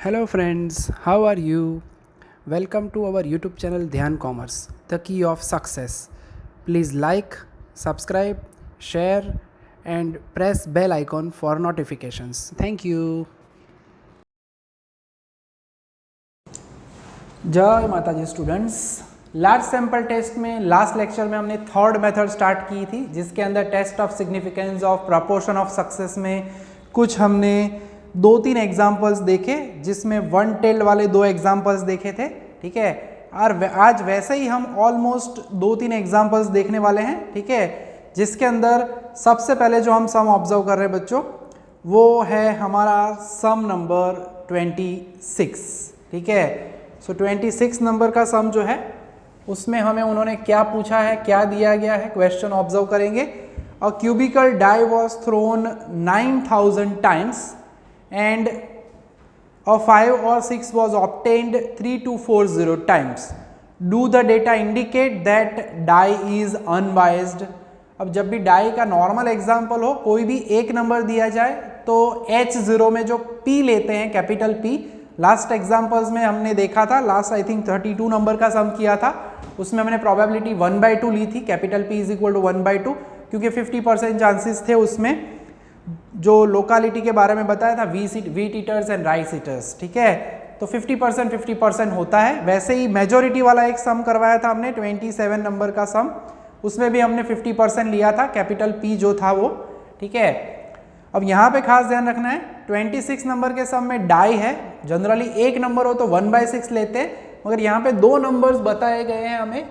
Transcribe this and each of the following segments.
Hello friends, how are you? Welcome to our YouTube channel Dhyan Commerce, the key of success. Please like, subscribe, share and press bell icon for notifications. Thank you. जय माता जी students. Large sample test में last lecture में हमने third method start की थी, जिसके अंदर test of significance of proportion of success में कुछ हमने 2-3 एग्जाम्पल्स देखे, जिसमें वन टेल्ड वाले 2 एग्जाम्पल्स देखे थे। ठीक है, और आज वैसे ही हम ऑलमोस्ट 2-3 एग्जाम्पल्स देखने वाले हैं। ठीक है, जिसके अंदर सबसे पहले जो हम सम ऑब्जर्व कर रहे हैं बच्चों, वो है हमारा सम नंबर 26। ठीक है, सो 26 नंबर का सम जो है उसमें हमें उन्होंने क्या पूछा है, क्या दिया गया है, क्वेश्चन ऑब्जर्व करेंगे। A cubical die was thrown 9000 times and a 5 or 6 was obtained 3240 times. Do the data indicate that die is unbiased? अब जब भी डाई का नॉर्मल एग्जाम्पल हो, कोई भी एक नंबर दिया जाए तो H0 में जो P लेते हैं, कैपिटल P, लास्ट एग्जाम्पल्स में हमने देखा था, लास्ट आई थिंक 32 नंबर का सम किया था, उसमें हमने प्रोबेबिलिटी 1/2 ली थी, capital P is equal to 1/2, क्योंकि 50% चांसेस थे उसमें, जो लोकालिटी के बारे में बताया था, wheat eaters and rice eaters. ठीक है, तो 50% होता है। वैसे ही मेजोरिटी वाला एक सम करवाया था हमने, 27 नंबर का सम, उसमें भी हमने 50% लिया था, कैपिटल P जो था वो। ठीक है, अब यहाँ पे खास ध्यान रखना है, 26 नंबर के सम में डाई है, जनरली एक नंबर हो तो 1/6 लेते हैं, मगर यहाँ पे 2 नंबर्स बताए गए हैं हमें,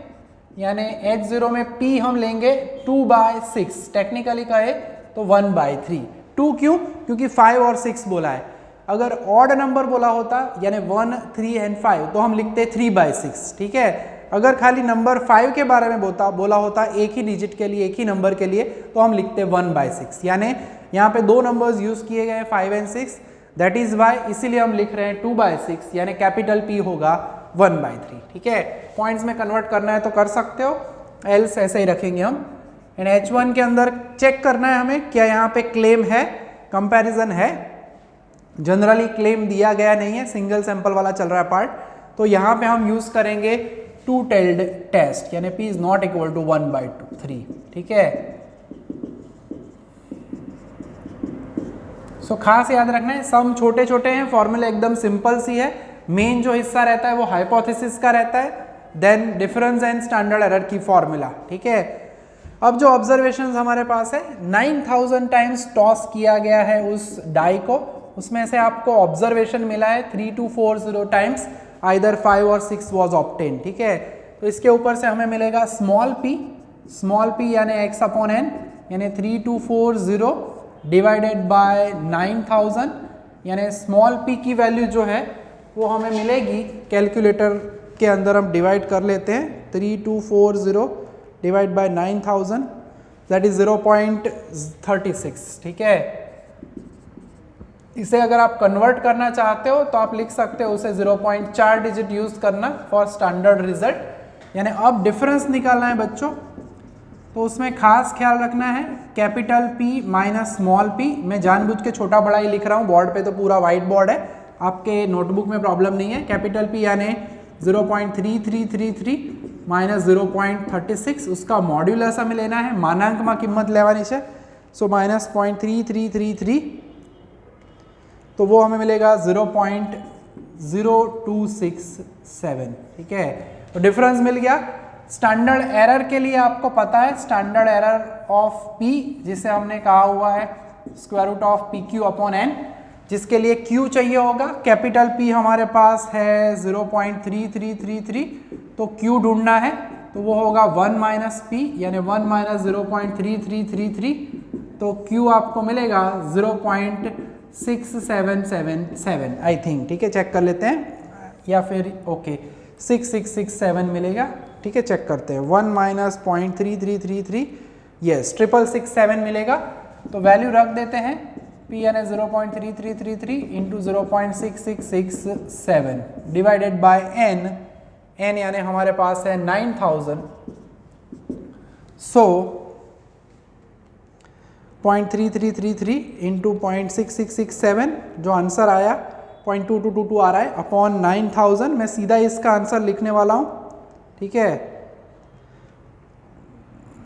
यानी H0 में P हम लेंगे 2/6, टेक्निकली कहे तो 1/3। 2 क्यों? क्योंकि 5 और 6 बोला है। अगर ऑड नंबर बोला होता, यानी 1, 3 एंड 5, तो हम लिखते 3/6। ठीक है, अगर खाली नंबर 5 के बारे में बोला होता, एक ही डिजिट के लिए, एक ही नंबर के लिए, तो हम लिखते 1/6। यानी यहाँ पे 2 नंबर्स यूज किए गए, 5 एंड 6, दैट इज वाई, इसीलिए हम लिख रहे हैं 2/6, यानी कैपिटल P होगा 1/3। ठीक है, पॉइंट्स में कन्वर्ट करना है तो कर सकते हो, एल्स ऐसे ही रखेंगे हम। एंड H1 के अंदर चेक करना है हमें, क्या यहाँ पे क्लेम है, कंपैरिजन है। जनरली क्लेम दिया गया नहीं है, सिंगल सैंपल वाला चल रहा है पार्ट, तो यहाँ पे हम यूज करेंगे 2 टेल्ड टेस्ट, यानी P is not equal to 1/3। ठीक है, सो खास याद रखना है, सम छोटे छोटे हैं, फॉर्मूला एकदम सिंपल सी है। मेन जो हिस्सा रहता है वो हाइपोथेसिस का रहता है, then difference and standard error की फॉर्मूला। ठीक है, अब जो ऑब्जर्वेशंस हमारे पास है, 9000 टाइम्स टॉस किया गया है उस डाई को, उसमें से आपको ऑब्जर्वेशन मिला है 3240 टाइम्स, आइदर 5 और 6 वाज ऑब्टेन। ठीक है, तो इसके ऊपर से हमें मिलेगा स्मॉल p यानी x/n, यानी 3240 डिवाइडेड बाय 9000, यानी स्मॉल p की वैल्यू जो है वो हमें मिलेगी, कैलकुलेटर के अंदर हम डिवाइड कर लेते हैं, 3240 डिवाइड बाय 9000, दैट इज 0.36। ठीक है, इसे अगर आप कन्वर्ट करना चाहते हो तो आप लिख सकते हो उसे 0.4 डिजिट यूज करना फॉर स्टैंडर्ड रिजल्ट। यानी अब डिफरेंस निकालना है बच्चों, तो उसमें खास ख्याल रखना है, capital P minus small p। मैं जानबूझ के छोटा बड़ा ही लिख रहा हूँ, बोर्ड पे तो पूरा वाइट बोर्ड है, आपके नोटबुक में प्रॉब्लम नहीं है। कैपिटल P यानी 0.3333 माइनस 0.36, उसका मॉड्यूलस हमें लेना है, मानांक में किम्मत लेवानी है, सो माइनस 0.3333, तो वो हमें मिलेगा 0.0267। ठीक है, तो डिफरेंस मिल गया। स्टैंडर्ड एरर के लिए आपको पता है, स्टैंडर्ड एरर ऑफ P, जिसे हमने कहा हुआ है स्क्वायर रूट ऑफ PQ/N, जिसके लिए Q चाहिए होगा, कैपिटल P हमारे पास है 0.3333, तो Q ढूंढना है, तो वो होगा 1 माइनस P, यानी 1 माइनस 0.3333, तो Q आपको मिलेगा 0.6777 आई थिंक। ठीक है, चेक कर लेते हैं, या फिर ओके 6667 मिलेगा। ठीक है, चेक करते हैं, 1 माइनस 0.3333, यस 6667 मिलेगा, तो वैल्यू रख देते हैं, P यानी 0.3333 इंटू 0.6667 डिवाइडेड बाय n यानी हमारे पास है 9000, सो 0.3333 इंटू 0.6667, जो आंसर आया 0.2222 आ रहा है अपॉन 9000, मैं सीधा इसका आंसर लिखने वाला हूँ, ठीक है।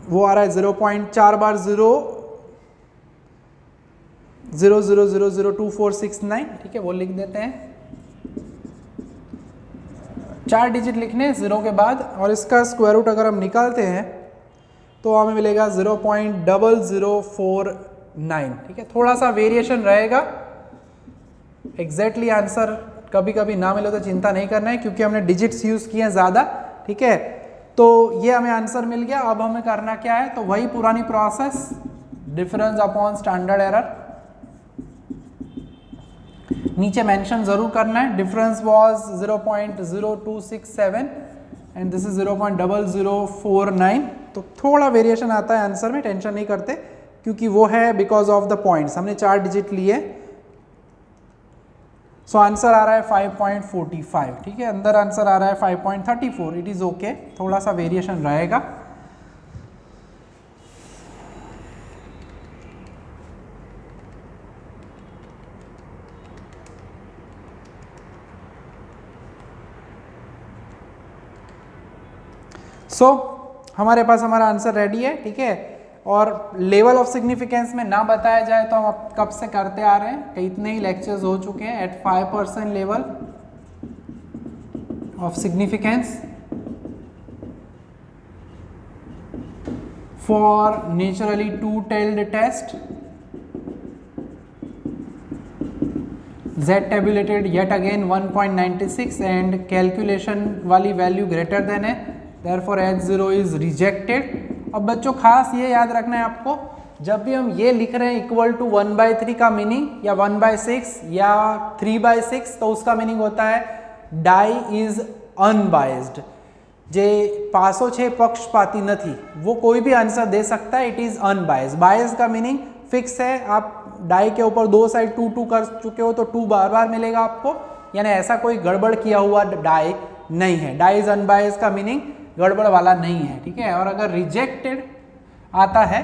वो आ रहा है 0.4 बार 0.00002469, ठीक है, वो लिख देते हैं। 4 डिजिट लिखने हैं 0 के बाद, और इसका स्क्वायर रूट अगर हम निकालते हैं तो हमें मिलेगा 0.0049, ठीक है। थोड़ा सा वेरिएशन रहेगा, एग्जैक्टली आंसर कभी कभी ना मिले तो चिंता नहीं करना है, क्योंकि हमने डिजिट्स यूज किए हैं ज़्यादा, ठीक है। तो ये हमें आंसर मिल गया। अब हमें करना क्या है, तो वही पुरानी process, difference upon standard error. नीचे मेंशन जरूर करना है, difference was 0.0267 and this is 0.0049। तो थोड़ा वेरिएशन आता है आंसर में, टेंशन नहीं करते, क्योंकि वो है बिकॉज ऑफ द पॉइंट्स, हमने 4 डिजिट लिए। सो आंसर आ रहा है 5.45, ठीक है। अंदर आंसर आ रहा है 5.34, इट इज ओके, थोड़ा सा वेरिएशन रहेगा। हमारे पास हमारा आंसर रेडी है, ठीक है। और लेवल ऑफ सिग्निफिकेंस में ना बताया जाए तो हम अब कब से करते आ रहे हैं, कितने ही लेक्चर्स हो चुके हैं। At 5% level of significance for naturally two tailed test, Z tabulated yet again 1.96 and calculation वाली वैल्यू ग्रेटर देन है, therefore H0 is rejected। अब बच्चों खास ये याद रखना है आपको, जब भी हम ये लिख रहे हैं इक्वल टू 1/3 का मीनिंग या 1/6 या 3/6, तो उसका मीनिंग होता है डाई इज अनबाइज्ड। जे पासो छे पक्षपाती नहीं, वो कोई भी आंसर दे सकता है, इट इज अनबाइज्ड। बाइज का मीनिंग फिक्स है, आप डाई के ऊपर 2 साइड 2-2 कर चुके हो तो 2 बार बार मिलेगा आपको, यानी ऐसा कोई गड़बड़ किया हुआ डाई नहीं है। डाई इज अनबाइज्ड का मीनिंग गड़बड़ वाला नहीं है, ठीक है। और अगर रिजेक्टेड आता है,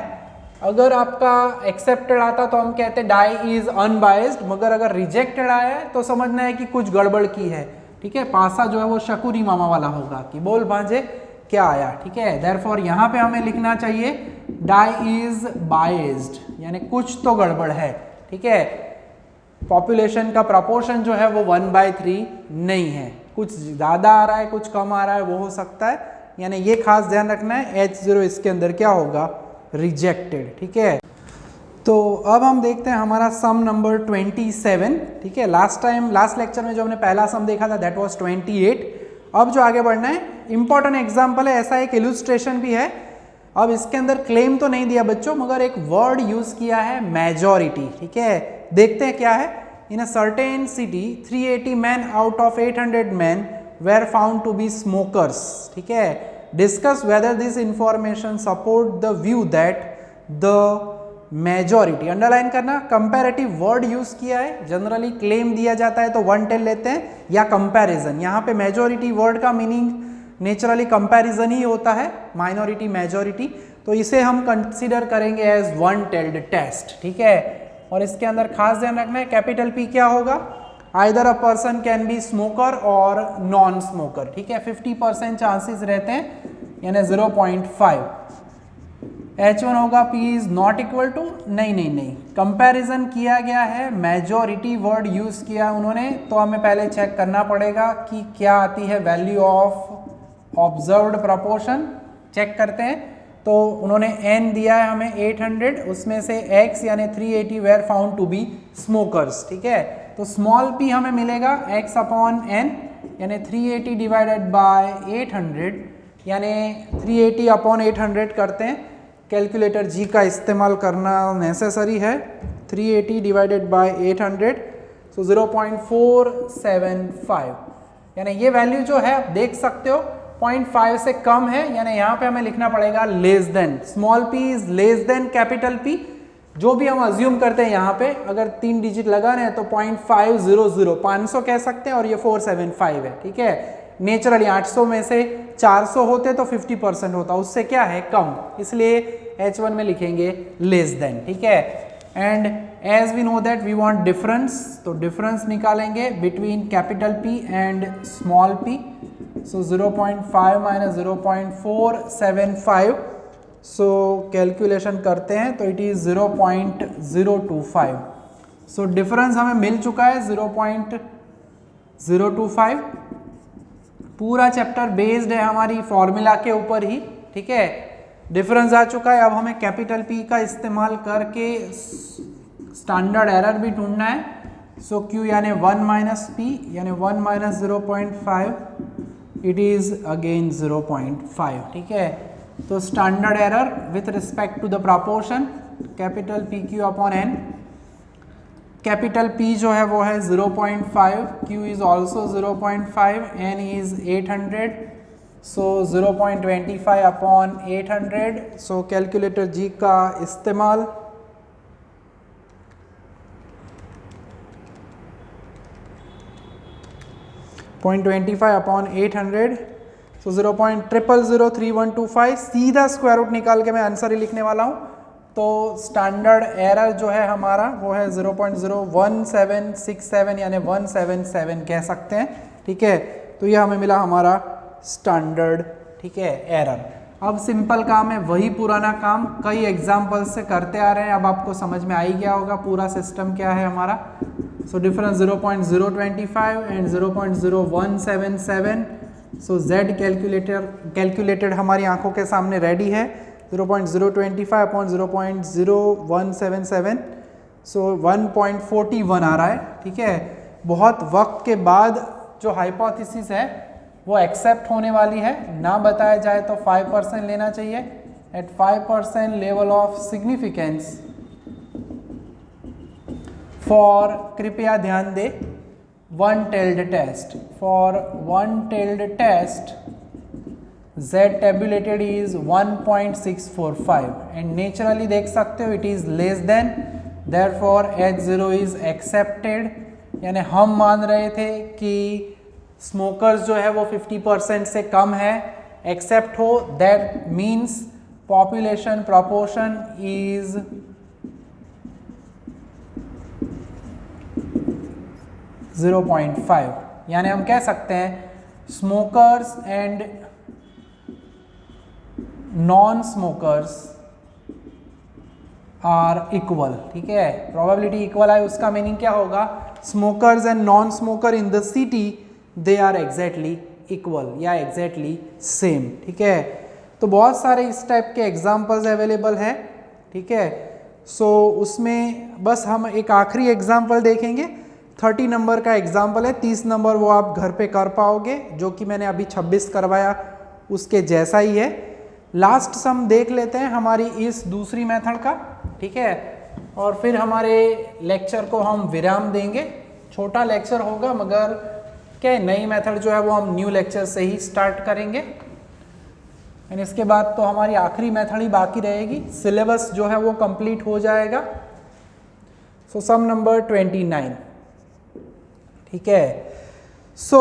अगर आपका एक्सेप्टेड आता तो हम कहते डाई इज अनबाइज्ड, मगर अगर रिजेक्टेड आया है तो समझना है कि कुछ गड़बड़ की है, ठीक है। पासा जो है वो शकूरी मामा वाला होगा कि बोल भांजे क्या आया, ठीक है। देयरफॉर यहाँ पे हमें लिखना चाहिए डाई इज बाइज्ड, यानी कुछ तो गड़बड़ है, ठीक है। पॉपुलेशन का प्रपोर्शन जो है वो 1/3 नहीं है, कुछ ज़्यादा आ रहा है कुछ कम आ रहा है, वो हो सकता है, यानी ये खास ध्यान रखना है। H0 इसके अंदर क्या होगा, रिजेक्टेड, ठीक है। तो अब हम देखते हैं हमारा सम नंबर 27, ठीक है। लास्ट लेक्चर में जो हमने पहला सम देखा था दैट वाज 28। अब जो आगे बढ़ना है, इंपॉर्टेंट एग्जाम्पल है, ऐसा एक इलुस्ट्रेशन भी है। अब इसके अंदर क्लेम तो नहीं दिया बच्चों, मगर एक वर्ड यूज किया है मेजॉरिटी, ठीक है। देखते हैं क्या है। In a certain city 380 man out of 800 man were found to be smokers, ठीक है। Discuss whether this information support the view that the majority, underline करना, कंपैरेटिव वर्ड यूज किया है। जनरली क्लेम दिया जाता है तो 110 लेते हैं या कंपैरिजन। यहाँ पे मेजॉरिटी वर्ड का मीनिंग नेचुरली कंपैरिजन ही होता है, माइनॉरिटी मेजॉरिटी, तो इसे हम कंसिडर करेंगे एज 1 टेल्ड टेस्ट, ठीक है। और इसके अंदर खास ध्यान रखना है, कैपिटल P क्या होगा, either a person can be smoker और नॉन स्मोकर, ठीक है। 50% चांसेस रहते हैं, यानी 0.5। H1 होगा P is not equal to, नहीं, कंपैरिजन किया गया है, मेजॉरिटी वर्ड यूज किया उन्होंने, तो हमें पहले चेक करना पड़ेगा कि क्या आती है value of observed proportion. Check करते हैं, तो उन्होंने n दिया है हमें 800, उसमें से x यानी 380 were found to be smokers, ठीक है। तो स्मॉल p हमें मिलेगा x अपॉन n, यानी 380 डिवाइडेड बाय 800, यानी 380 अपॉन 800 करते हैं। कैलकुलेटर G का इस्तेमाल करना नेसेसरी है। 380 डिवाइडेड बाय 800, सो 0.475, यानी ये वैल्यू जो है आप देख सकते हो 0.5 से कम है, यानी यहाँ पे हमें लिखना पड़ेगा less than. Small p is less then capital P, जो भी हम अज्यूम करते हैं यहाँ पे, अगर 3 डिजिट लगा रहे हैं तो 0.500, 500 कह सकते हैं, और ये 475 है, ठीक है। नेचुरली 800 में से 400 होते तो 50% होता, उससे क्या है कम, इसलिए H1 में लिखेंगे लेस देन, ठीक है। And as we know that we want difference, तो डिफरेंस निकालेंगे between capital P and small p. So 0.5 minus 0.475. So calculation करते हैं तो इट इज़ 0.025. सो डिफरेंस हमें मिल चुका है 0.025. पूरा चैप्टर बेस्ड है हमारी फॉर्मूला के ऊपर ही, ठीक है. डिफरेंस आ चुका है. अब हमें कैपिटल P का इस्तेमाल करके स्टैंडर्ड एरर भी ढूंढना है. सो Q यानी 1 माइनस P यानी 1 माइनस 0.5, इट इज़ अगेन 0.5, ठीक है. तो standard error with respect to the proportion capital PQ upon N. Capital P जो है वो है 0.5, Q is also 0.5, N is 800. So 0.25 upon 800. So calculator G का इस्तेमाल अपॉन 800. सो 0.0003125. सीधा स्क्वायर रूट निकाल के मैं आंसर ही लिखने वाला हूँ. तो स्टैंडर्ड एरर जो है हमारा वो है 0.01767 यानी 177 कह सकते हैं, ठीक है. तो ये हमें मिला हमारा स्टैंडर्ड, ठीक है, एरर. अब सिंपल काम है, वही पुराना काम कई एग्जाम्पल्स से करते आ रहे हैं. अब आपको समझ में आ ही गया होगा पूरा सिस्टम क्या है हमारा. So difference 0.025 and 0.0177. So Z calculated हमारी आंखों के सामने रेडी है. 0.025 अपॉन 0.0177. सो 1.41 आ रहा है, ठीक है. बहुत वक्त के बाद जो हाइपोथेसिस है वो एक्सेप्ट होने वाली है. ना बताया जाए तो 5% लेना चाहिए. At 5% level of significance for, कृपया ध्यान दे, one tailed test. For one tailed test Z tabulated is 1.645 and naturally देख सकते हो it is less than, therefore H0 is accepted. यानी हम मान रहे थे कि स्मोकर्स जो है वो 50% से कम है, एक्सेप्ट हो, that means population proportion is 0.5. यानी हम कह सकते हैं smokers and non smokers are equal, ठीक है. प्रोबेबिलिटी इक्वल है, उसका मीनिंग क्या होगा, smokers and non smoker in the city they are exactly equal या एग्जैक्टली सेम, ठीक है. तो बहुत सारे इस टाइप के एग्जाम्पल्स अवेलेबल है, ठीक है. सो उसमें बस हम एक आखिरी एग्जाम्पल देखेंगे. 30 नंबर का एग्जाम्पल है, 30 नंबर वो आप घर पे कर पाओगे, जो कि मैंने अभी 26 करवाया उसके जैसा ही है. लास्ट सम देख लेते हैं हमारी इस दूसरी मेथड का, ठीक है. और फिर हमारे लेक्चर को हम विराम देंगे. छोटा लेक्चर होगा मगर क्या नई मेथड जो है वो हम न्यू लेक्चर से ही स्टार्ट करेंगे. एंड इसके बाद तो हमारी आखिरी मेथड ही बाकी रहेगी. सिलेबस जो है वो कंप्लीट हो जाएगा. सो सम नंबर 29, ठीक है. सो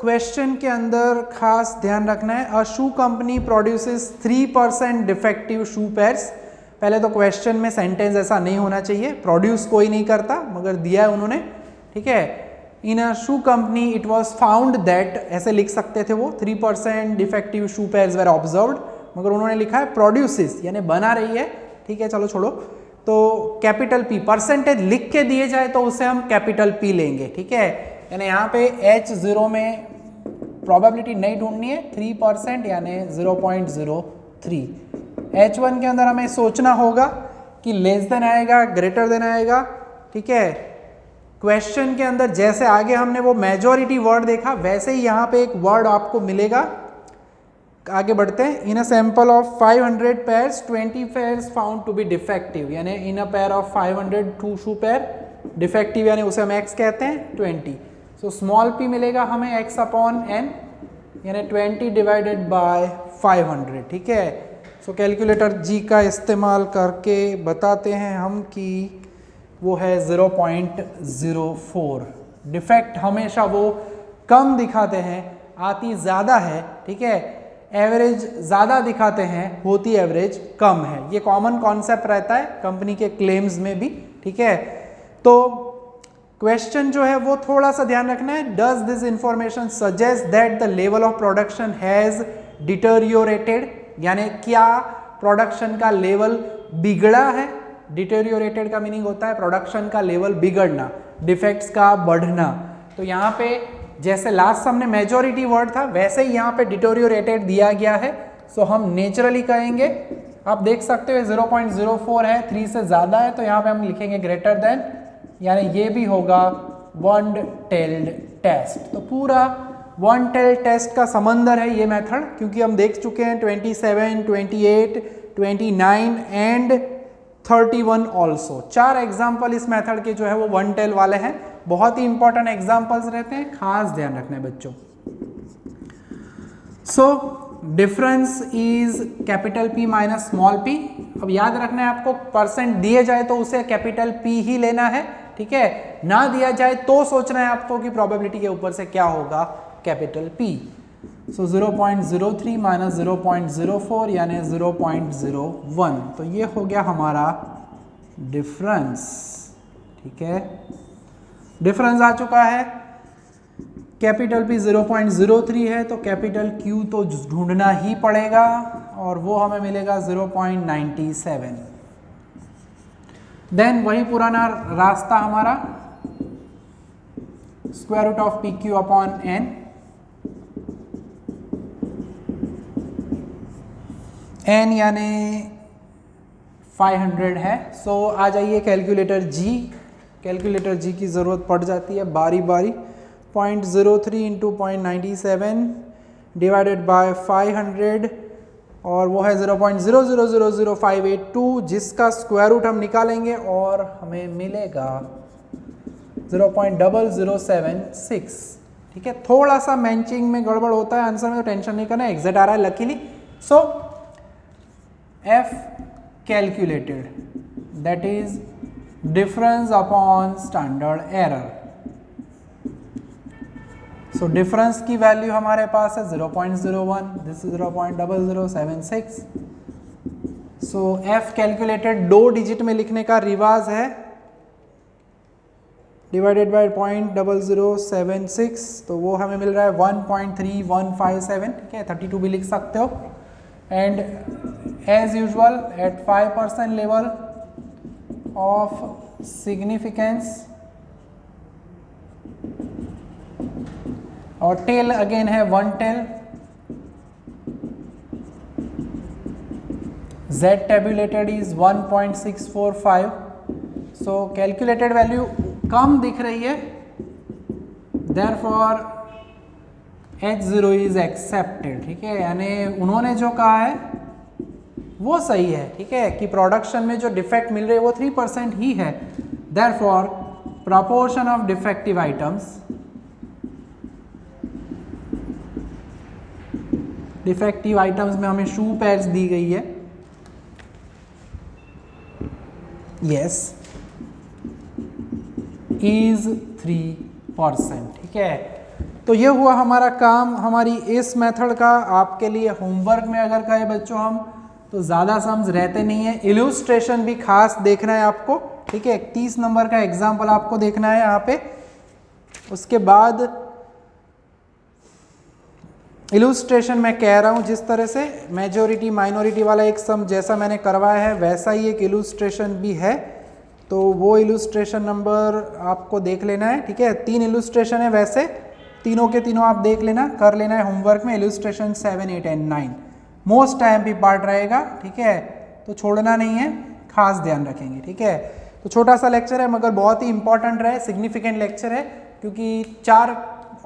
क्वेश्चन के अंदर खास ध्यान रखना है, अ shoe company produces 3% defective shoe pairs. पहले तो क्वेश्चन में सेंटेंस ऐसा नहीं होना चाहिए, प्रोड्यूस कोई नहीं करता मगर दिया है उन्होंने, ठीक है. In a shoe company it was found that, ऐसे लिख सकते थे वो, 3% defective shoe pairs were observed, मगर उन्होंने लिखा है प्रोड्यूसेस यानी बना रही है, ठीक है. चलो छोड़ो. तो कैपिटल P परसेंटेज लिख के दिए जाए तो उसे हम कैपिटल P लेंगे, ठीक है. यानी यहाँ पे H0 में प्रोबेबिलिटी नहीं ढूंढनी है, 3% यानी 0.03. H1 के अंदर हमें सोचना होगा कि लेस देन आएगा ग्रेटर देन आएगा, ठीक है. क्वेश्चन के अंदर जैसे आगे हमने वो मेजॉरिटी वर्ड देखा वैसे ही यहाँ पे एक वर्ड आपको मिलेगा. आगे बढ़ते हैं. In a sample of 500 pairs 20 pairs found to be defective, यानी in a pair of 500 2 shoe pair defective यानी उसे हम x कहते हैं 20. सो स्मॉल p मिलेगा हमें x अपॉन n यानी 20 डिवाइडेड बाय 500, ठीक है. सो कैलकुलेटर G का इस्तेमाल करके बताते हैं हम कि वो है 0.04. डिफेक्ट हमेशा वो कम दिखाते हैं, आती ज़्यादा है, ठीक है. एवरेज ज़्यादा दिखाते हैं, होती एवरेज कम है। ये कॉमन कॉन्सेप्ट रहता है कंपनी के क्लेम्स में भी, ठीक है। तो क्वेश्चन जो है वो थोड़ा सा ध्यान रखना है, does this information suggest that the level of production has deteriorated, यानी क्या प्रोडक्शन का लेवल बिगड़ा है। डिटेरियोरेटेड का मीनिंग होता है प्रोडक्शन का लेवल बिगड़ना, डिफेक्ट्स का बढ़ना। तो यहाँ पे जैसे लास्ट हमने मेजॉरिटी वर्ड था, वैसे ही यहाँ पे डिटेरियोरेटेड दिया गया है। सो हम नेचुरली कहेंगे, आप देख सकते हो 0.04 है, 3 से ज़्यादा है, तो यहाँ पे हम लिखेंगे ग्रेटर देन, यानी ये भी होगा वन टेल्ड टेस्ट। तो पूरा वन टेल्ड टेस्ट का समंदर है ये मेथड, क्योंकि हम देख चुके हैं 27, 28, 29 एंड 31 ऑल्सो। 4 एग्जाम्पल इस मेथड के जो है वो वन टेल वाले हैं, बहुत ही इंपॉर्टेंट एग्जाम्पल्स रहते हैं, खास ध्यान रखना है बच्चों। So difference is capital P minus small p। अब याद रखना है आपको, परसेंट दिए जाए तो उसे कैपिटल P ही लेना है, ठीक है। ना दिया जाए तो सोचना है आपको कि प्रोबेबिलिटी के ऊपर से क्या होगा, कैपिटल P। सो 0.03 माइनस 0.04 यानी 0.01, तो ये हो गया हमारा डिफरेंस, ठीक है। डिफरेंस आ चुका है, कैपिटल P 0.03 है, तो कैपिटल Q तो ढूंढना ही पड़ेगा, और वो हमें मिलेगा 0.97। देन वही पुराना रास्ता हमारा, square root of PQ upon N। N यानी 500 है। सो आ जाइए कैलकुलेटर G, कैलकुलेटर G की ज़रूरत पड़ जाती है बारी बारी। 0.03 इंटू 0.97 डिवाइडेड बाय 500, और वो है 0.0000582, जिसका स्क्वायर रूट हम निकालेंगे और हमें मिलेगा 0.0076, ठीक है। थोड़ा सा मैचिंग में गड़बड़ होता है आंसर में, तो टेंशन नहीं करना, एग्जैक्ट आ रहा है luckily. So F calculated, that is difference upon standard error। So difference की वैल्यू हमारे पास है 0.01, this is 0.0076। So F calculated 2 digit में लिखने का रिवाज है, डिवाइडेड बाय 0.0076, तो वो हमें मिल रहा है 1.3157, ठीक है। 32 भी लिख सकते हो। And as usual at 5% level of significance, और टेल अगेन है one tail. Z tabulated is 1.645, so calculated value कम दिख रही है, therefore H0 is accepted, ठीक है। यानी उन्होंने जो कहा है वो सही है, ठीक है, कि प्रोडक्शन में जो डिफेक्ट मिल रही है वो 3% ही है। Therefore proportion of defective items, defective items में हमें शू पेयर्स दी गई है, यस, इज 3%, ठीक है। तो ये हुआ हमारा काम हमारी इस मेथड का। आपके लिए होमवर्क में अगर कहे बच्चों हम, तो ज़्यादा सम्स रहते नहीं है, इल्यूस्ट्रेशन भी खास देखना है आपको, ठीक है। 30 नंबर का एग्जाम्पल आपको देखना है यहाँ पे। उसके बाद इल्यूस्ट्रेशन मैं कह रहा हूँ जिस तरह से मेजॉरिटी माइनॉरिटी वाला एक सम जैसा मैंने करवाया है, वैसा ही एक इल्यूस्ट्रेशन भी है, तो वो इल्यूस्ट्रेशन नंबर आपको देख लेना है, ठीक है। 3 इल्यूस्ट्रेशन है वैसे, तीनों के तीनों आप देख लेना, कर लेना है होमवर्क में। इल्यूस्ट्रेशन 7, 8 एंड 9 मोस्ट टाइम भी पार्ट रहेगा, ठीक है, तो छोड़ना नहीं है, खास ध्यान रखेंगे, ठीक है। तो छोटा सा लेक्चर है मगर बहुत ही इंपॉर्टेंट रहे, सिग्निफिकेंट लेक्चर है, क्योंकि 4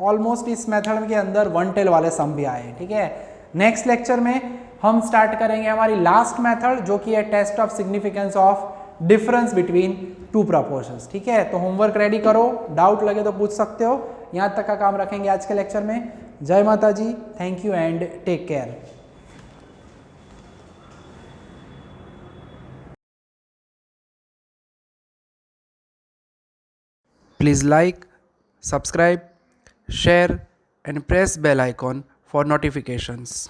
ऑलमोस्ट इस मेथड के अंदर वन टेल वाले सम भी आए, ठीक है। नेक्स्ट लेक्चर में हम स्टार्ट करेंगे हमारी लास्ट मेथड, जो कि है test of significance of difference between 2 proportions, ठीक है। तो होमवर्क रेडी करो, डाउट लगे तो पूछ सकते हो। यहाँ तक का काम रखेंगे आज के लेक्चर में। जय माता जी, thank you and take care. Please like, subscribe, share and press bell icon for notifications.